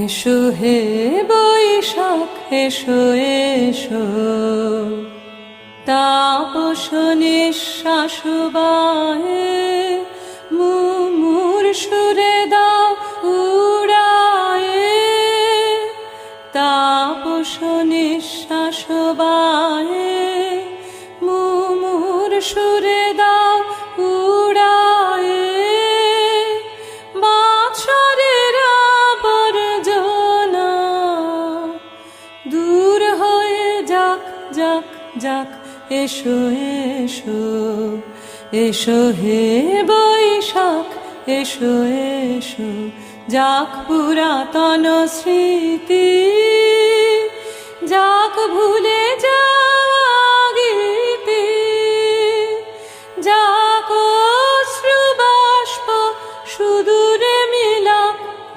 এসো হে বৈশাখ এসো এসো, তাপস নিঃশ্বাস বায়ে মুমুর সুরে দাও উড়ায়ে। তাপস নিঃশ্বাস বায়ে মুমুর সুরে দাও উড়ায়ে। বাৎসরের আবর্জনা দূর হয়ে যাক যাক যাক, এসো এসো এসো হে বৈশাখ এসো এসো, যাক পুরাতন স্মৃতি যাক ভুলে যা